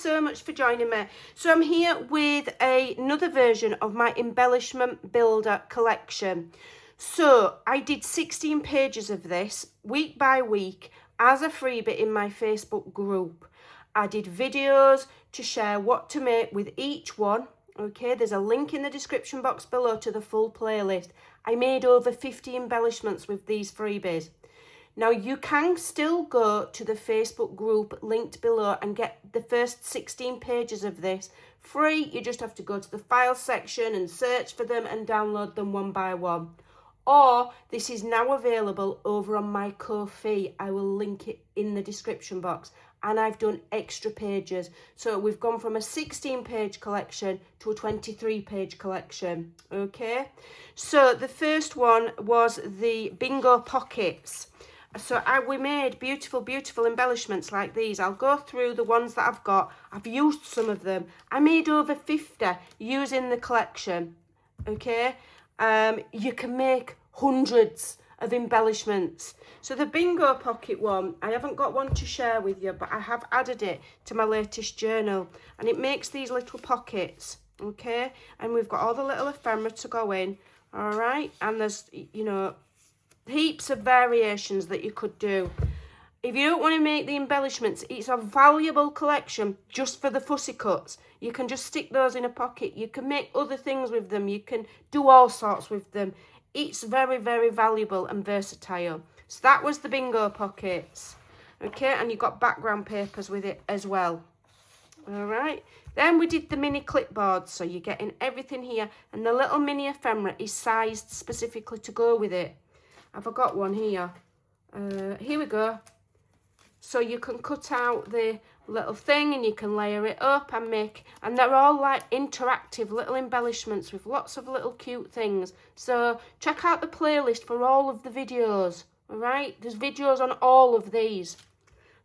so much for joining me. So I'm here with another version of my embellishment builder collection. So I did 16 pages of this week by week as a freebie in my Facebook group. I did videos to share what to make with each one. Okay, there's a link in the description box below to the full playlist. I made over 50 embellishments with these freebies. Now, you can still go to the Facebook group linked below and get the first 16 pages of this free. You just have to go to the file section and search for them and download them one by one. Or this is now available over on my Ko-fi. I will link it in the description box. And I've done extra pages. So we've gone from a 16-page collection to a 23-page collection. Okay. So the first one was the bingo pockets. So we made beautiful, beautiful embellishments like these. I'll go through the ones that I've got. I've used some of them. I made over 50 using the collection. Okay. You can make hundreds of embellishments. So the bingo pocket one, I haven't got one to share with you, but I have added it to my latest journal, and it makes these little pockets. Okay. And we've got all the little ephemera to go in. All right. And there's, you know, heaps of variations that you could do. If you don't want to make the embellishments, it's a valuable collection just for the fussy cuts. You can just stick those in a pocket. You can make other things with them. You can do all sorts with them. It's very, very valuable and versatile. So that was the bingo pockets. Okay, and you got background papers with it as well. All right. Then we did the mini clipboards. So you're getting everything here. And the little mini ephemera is sized specifically to go with it. I've got one here. Here we go. So you can cut out the little thing and you can layer it up and make, and they're all like interactive little embellishments with lots of little cute things. So check out the playlist for all of the videos. All right, there's videos on all of these.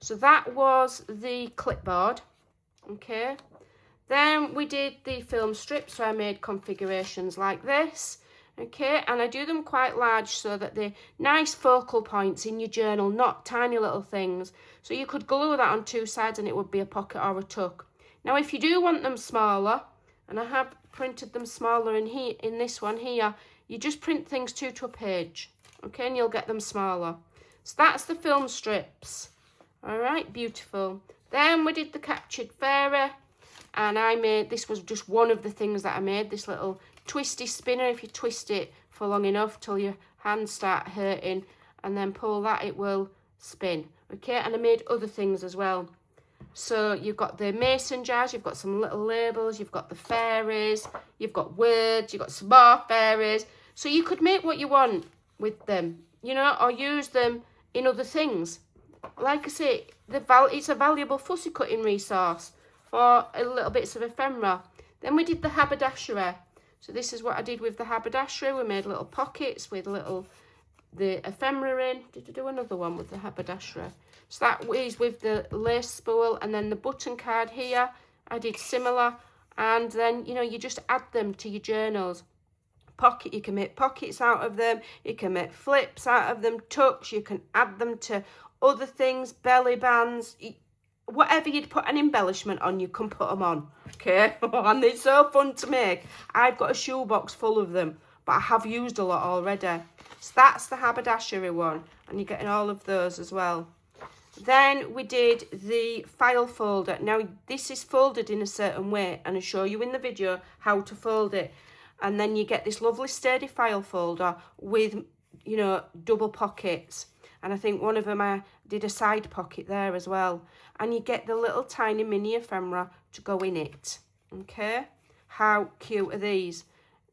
So that was the clipboard. Okay. Then we did the film strips. So I made configurations like this. Okay, and I do them quite large so that they're nice focal points in your journal, not tiny little things. So you could glue that on two sides and it would be a pocket or a tuck. Now, if you do want them smaller, and I have printed them smaller in here, in this one here, you just print things two to a page. Okay, and you'll get them smaller. So that's the film strips. All right, beautiful. Then we did the captured fairy, and I made, this was just one of the things that I made, this little twisty spinner. If you twist it for long enough till your hands start hurting and then pull that, it will spin. Okay, and I made other things as well. So you've got the mason jars, you've got some little labels, you've got the fairies, you've got words, you've got some more fairies. So you could make what you want with them, you know, or use them in other things. Like I say, it's a valuable fussy cutting resource for little bits of ephemera. Then we did the haberdashery. So this is what I did with the haberdashery. We made little pockets with the ephemera in. Did I do another one with the haberdashery? So that is with the lace spool, and then the button card here, I did similar. And then, you know, you just add them to your journals. Pocket, you can make pockets out of them. You can make flips out of them, tucks. You can add them to other things, belly bands. Whatever you'd put an embellishment on, you can put them on, okay? And they're so fun to make. I've got a shoebox full of them, but I have used a lot already. So that's the haberdashery one, and you're getting all of those as well. Then we did the file folder. Now, this is folded in a certain way, and I'll show you in the video how to fold it. And then you get this lovely sturdy file folder with, you know, double pockets. And I think one of them I did a side pocket there as well. And you get the little tiny mini ephemera to go in it. Okay? How cute are these?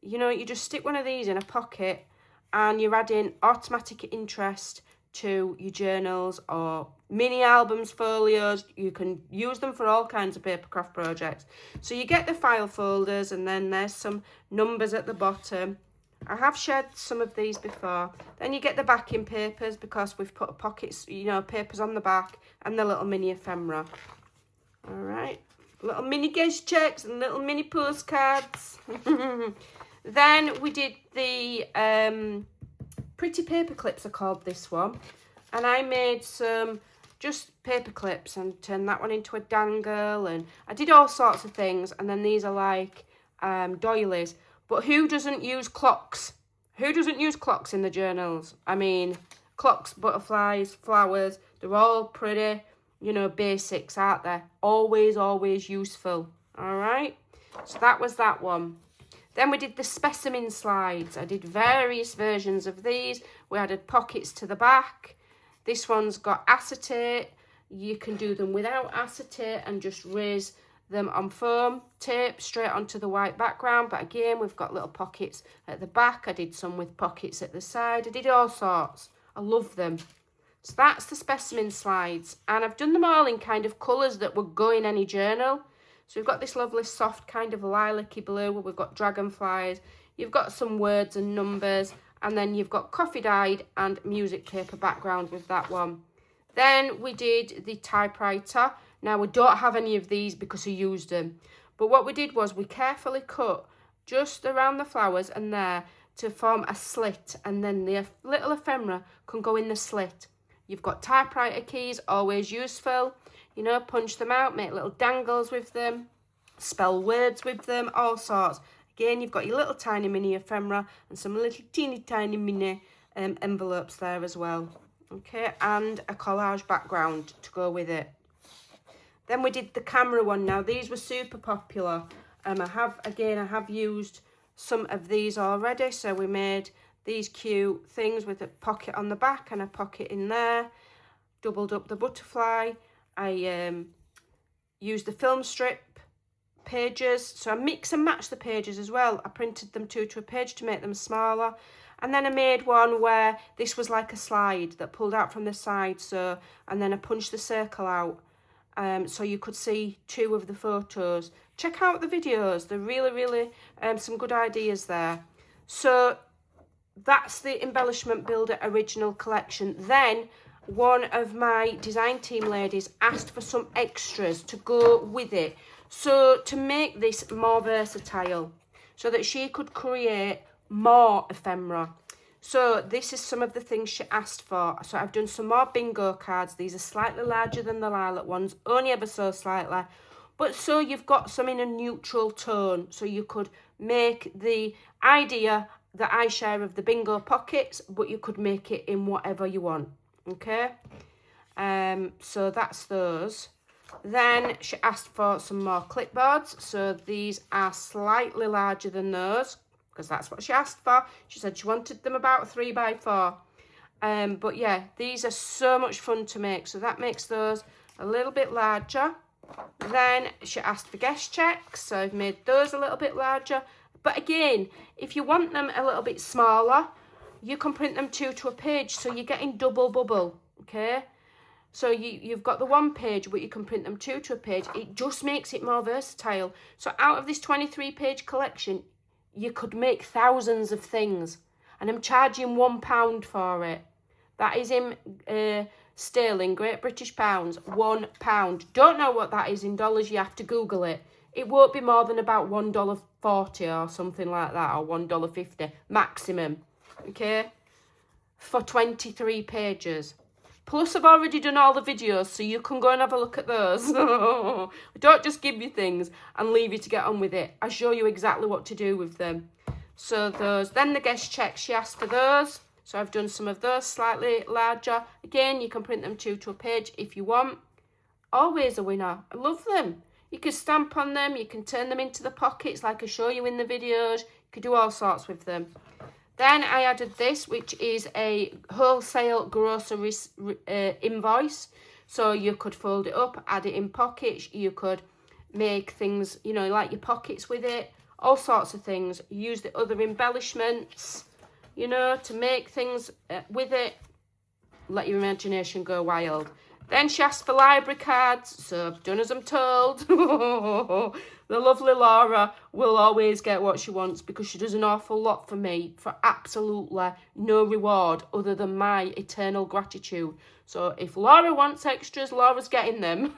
You know, you just stick one of these in a pocket and you're adding automatic interest to your journals or mini albums, folios. You can use them for all kinds of paper craft projects. So you get the file folders, and then there's some numbers at the bottom. I have shared some of these before. Then you get the backing papers, because we've put pockets, you know, papers on the back, and the little mini ephemera. All right, little mini guest checks and little mini postcards. Then we did the pretty paper clips, are called this one, and I made some just paper clips, and turn that one into a dangle, and I did all sorts of things. And then these are like doilies. But who doesn't use clocks? Who doesn't use clocks in the journals? I mean, clocks, butterflies, flowers, they're all pretty, you know, basics, aren't they? Always, always useful. All right, so that was that one. Then we did the specimen slides. I did various versions of these. We added pockets to the back. This one's got acetate. You can do them without acetate and just raise them on foam tape straight onto the white background. But again, we've got little pockets at the back. I did some with pockets at the side. I did all sorts. I love them. So that's the specimen slides. And I've done them all in kind of colours that would go in any journal. So we've got this lovely soft kind of lilac-y blue where we've got dragonflies. You've got some words and numbers. And then you've got coffee-dyed and music paper background with that one. Then we did the typewriter. Now, we don't have any of these because I used them. But what we did was we carefully cut just around the flowers and there to form a slit. And then the little ephemera can go in the slit. You've got typewriter keys, always useful. You know, punch them out, make little dangles with them, spell words with them, all sorts. Again, you've got your little tiny mini ephemera and some little teeny tiny mini envelopes there as well. Okay, and a collage background to go with it. Then we did the camera one. Now, these were super popular. I have used some of these already. So we made these cute things with a pocket on the back and a pocket in there. Doubled up the butterfly. I used the film strip pages, so I mix and match the pages as well. I printed them two to a page to make them smaller, and then I made one where this was like a slide that pulled out from the side, so, and then I punched the circle out so you could see two of the photos. Check out the videos, they're really some good ideas there. So that's the Embellishment Builder original collection. Then one of my design team ladies asked for some extras to go with it. So to make this more versatile, so that she could create more ephemera. So this is some of the things she asked for. So I've done some more bingo cards. These are slightly larger than the lilac ones, only ever so slightly. But so you've got some in a neutral tone. So you could make the idea that I share of the bingo pockets, but you could make it in whatever you want. Okay, so that's those. Then she asked for some more clipboards. So these are slightly larger than those because that's what she asked for. She said she wanted them about 3 by 4. But yeah, these are so much fun to make. So that makes those a little bit larger. Then she asked for guest checks. So I've made those a little bit larger. But again, if you want them a little bit smaller, you can print them 2 to a page, so you're getting double bubble, okay? So you've got the 1 page, but you can print them 2 to a page. It just makes it more versatile. So out of this 23-page collection, you could make thousands of things. And I'm charging £1 for it. That is in sterling, Great British pounds, £1. Don't know what that is in dollars, you have to Google it. It won't be more than about $1.40 or something like that, or $1.50 maximum. Okay, for 23 pages. Plus, I've already done all the videos, so you can go and have a look at those. I don't just give you things and leave you to get on with it. I show you exactly what to do with them. So those. Then the guest checks, she asked for those. So I've done some of those slightly larger. Again, you can print them 2 to a page if you want. Always a winner. I love them. You can stamp on them. You can turn them into the pockets like I show you in the videos. You can do all sorts with them. Then I added this, which is a wholesale grocery invoice. So you could fold it up, add it in pockets. You could make things, you know, like your pockets with it. All sorts of things. Use the other embellishments, you know, to make things with it. Let your imagination go wild. Then she asked for library cards, so I've done as I'm told. The lovely Laura will always get what she wants because she does an awful lot for me for absolutely no reward other than my eternal gratitude. So if Laura wants extras, Laura's getting them.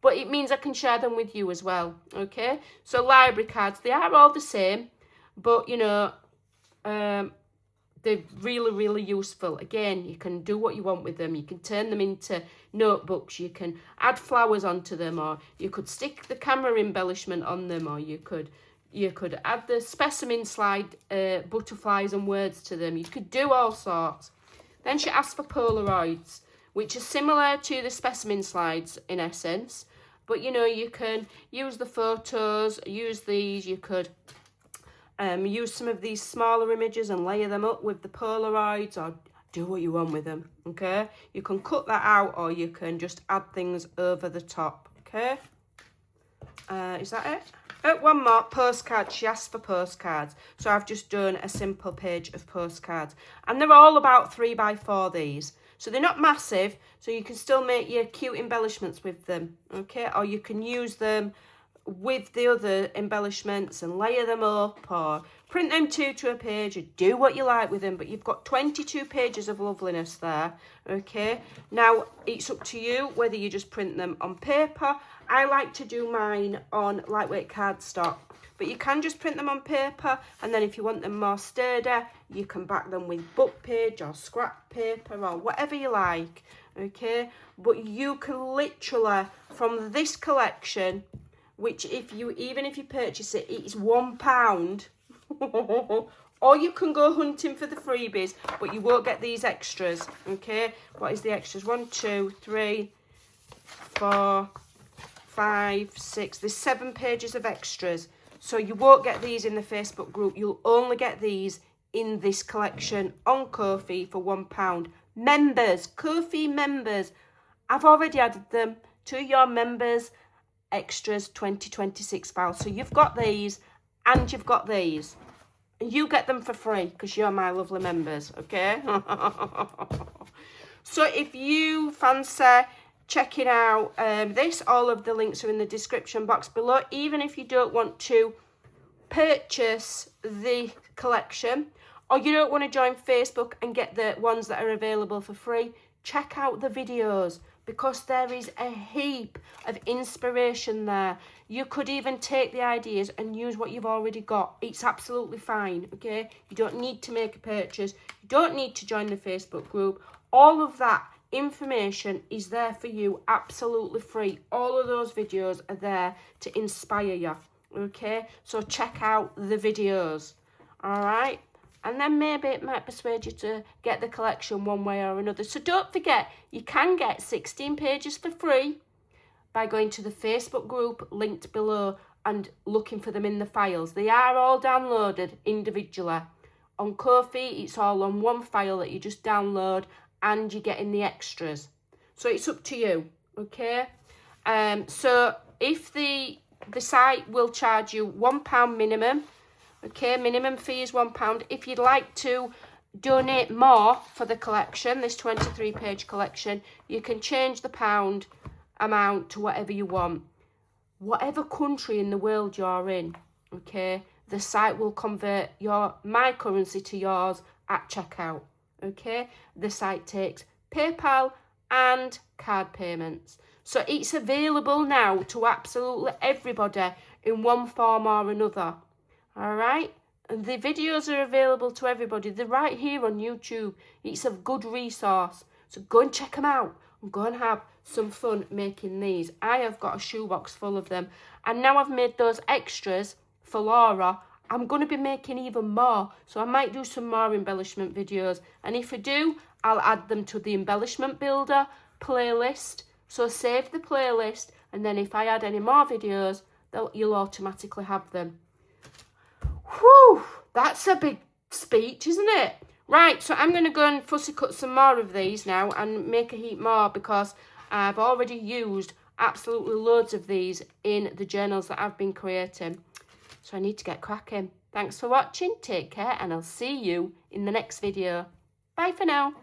But it means I can share them with you as well, okay? So library cards, they are all the same, but, you know, they're really, really useful. Again, you can do what you want with them. You can turn them into notebooks. You can add flowers onto them, or you could stick the camera embellishment on them, or you could add the specimen slide butterflies and words to them. You could do all sorts. Then she asked for Polaroids, which are similar to the specimen slides in essence. But, you know, you can use the photos, use these. You could use some of these smaller images and layer them up with the Polaroids, or do what you want with them, okay? You can cut that out, or you can just add things over the top, okay? Is that it? Oh, one more, postcards. She asked for postcards. So I've just done a simple page of postcards. And they're all about 3x4, these. So they're not massive, so you can still make your cute embellishments with them, okay? Or you can use them with the other embellishments and layer them up, or print them two to a page, or do what you like with them. But you've got 22 pages of loveliness there, okay? Now, it's up to you whether you just print them on paper. I like to do mine on lightweight cardstock, but you can just print them on paper, and then if you want them more sturdy, you can back them with book page or scrap paper or whatever you like, okay? But you can literally, from this collection, which even if you purchase it, it's £1, or you can go hunting for the freebies, but you won't get these extras, okay? What is the extras? 1, 2, 3, 4, 5, 6. There's 7 pages of extras. So you won't get these in the Facebook group. You'll only get these in this collection on Ko-fi for £1. Members, Ko-fi members, I've already added them to your members extras 2026 files. So you've got these and you've got these. You get them for free because you're my lovely members, okay? So if you fancy checking out this, all of the links are in the description box below. Even if you don't want to purchase the collection, or you don't want to join Facebook and get the ones that are available for free, check out the videos, because there is a heap of inspiration there. You could even take the ideas and use what you've already got. It's absolutely fine, okay? You don't need to make a purchase. You don't need to join the Facebook group. All of that information is there for you, absolutely free. All of those videos are there to inspire you, okay? So check out the videos, all right? And then maybe it might persuade you to get the collection one way or another. So don't forget, you can get 16 pages for free by going to the Facebook group linked below and looking for them in the files. They are all downloaded individually. On Ko-fi, it's all on one file that you just download, and you're getting the extras. So it's up to you, okay? So if the site will charge you £1 minimum, okay, minimum fee is £1. If you'd like to donate more for the collection, this 23-page collection, you can change the pound amount to whatever you want. Whatever country in the world you're in, okay, the site will convert my currency to yours at checkout, okay? The site takes PayPal and card payments. So it's available now to absolutely everybody in one form or another. All right, and the videos are available to everybody. They're right here on YouTube. It's a good resource. So go and check them out and go and have some fun making these. I have got a shoebox full of them. And now I've made those extras for Laura, I'm going to be making even more. So I might do some more embellishment videos. And if I do, I'll add them to the embellishment builder playlist. So save the playlist. And then if I add any more videos, you'll automatically have them. Whew, that's a big speech, isn't it? Right, so I'm going to go and fussy cut some more of these now and make a heap more, because I've already used absolutely loads of these in the journals that I've been creating. So I need to get cracking. Thanks for watching, take care, and I'll see you in the next video. Bye for now.